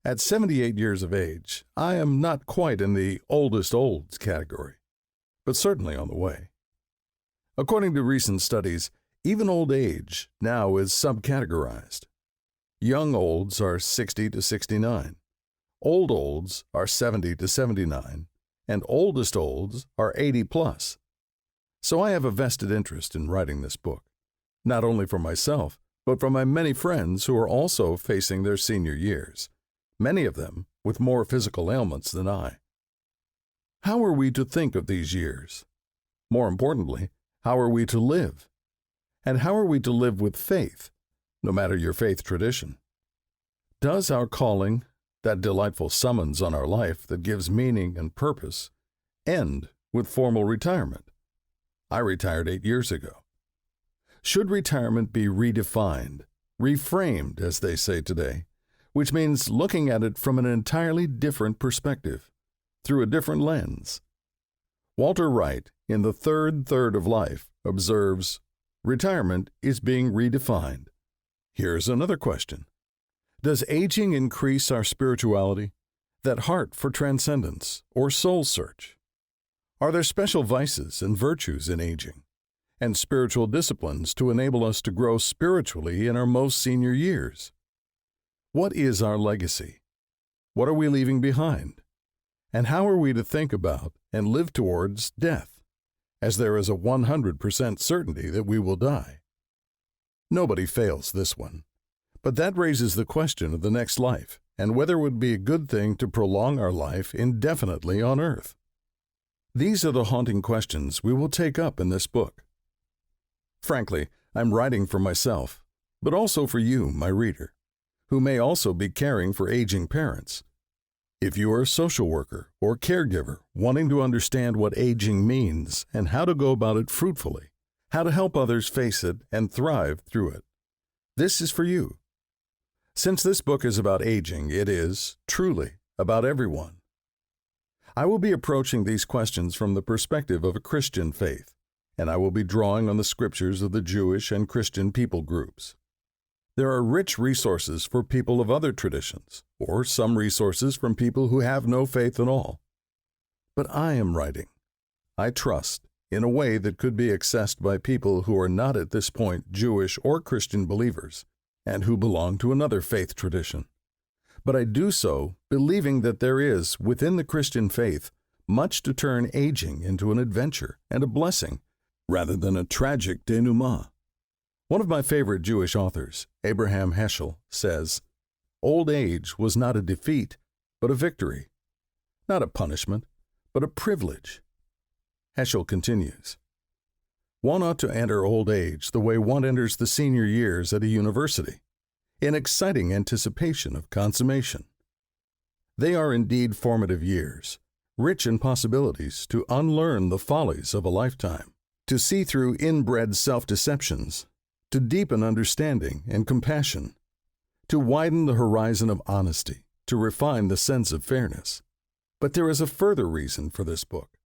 At 78 years of age, I am not quite in the oldest olds category, but certainly on the way. According to recent studies, even old age now is subcategorized. Young olds are 60 to 69, old olds are 70 to 79, and oldest olds are 80 plus. So I have a vested interest in writing this book, not only for myself, but for my many friends who are also facing their senior years, many of them with more physical ailments than I. How are we to think of these years? More importantly, how are we to live? And how are we to live with faith, no matter your faith tradition? Does our calling, that delightful summons on our life that gives meaning and purpose, end with formal retirement? I retired 8 years ago. Should retirement be redefined, reframed, as they say today, which means looking at it from an entirely different perspective, through a different lens? Walter Wright, in The Third of Life, observes, retirement is being redefined. Here's another question. Does aging increase our spirituality, that heart for transcendence or soul search? Are there special vices and virtues in aging, and spiritual disciplines to enable us to grow spiritually in our most senior years? What is our legacy? What are we leaving behind? And how are we to think about and live towards death, as there is a 100% certainty that we will die? Nobody fails this one, but that raises the question of the next life and whether it would be a good thing to prolong our life indefinitely on earth. These are the haunting questions we will take up in this book. Frankly, I'm writing for myself, but also for you, my reader, who may also be caring for aging parents. If you are a social worker or caregiver wanting to understand what aging means and how to go about it fruitfully, how to help others face it and thrive through it, this is for you. Since this book is about aging, it is, truly, about everyone. I will be approaching these questions from the perspective of a Christian faith, and I will be drawing on the scriptures of the Jewish and Christian people groups. There are rich resources for people of other traditions, or some resources from people who have no faith at all. But I am writing, I trust, in a way that could be accessed by people who are not at this point Jewish or Christian believers, and who belong to another faith tradition. But I do so believing that there is, within the Christian faith, much to turn aging into an adventure and a blessing, rather than a tragic denouement. One of my favorite Jewish authors, Abraham Heschel, says, "Old age was not a defeat, but a victory. Not a punishment, but a privilege." Heschel continues, "One ought to enter old age the way one enters the senior years at a university, in exciting anticipation of consummation. They are indeed formative years, rich in possibilities to unlearn the follies of a lifetime, to see through inbred self-deceptions, to deepen understanding and compassion, to widen the horizon of honesty, to refine the sense of fairness. But there is a further reason for this book.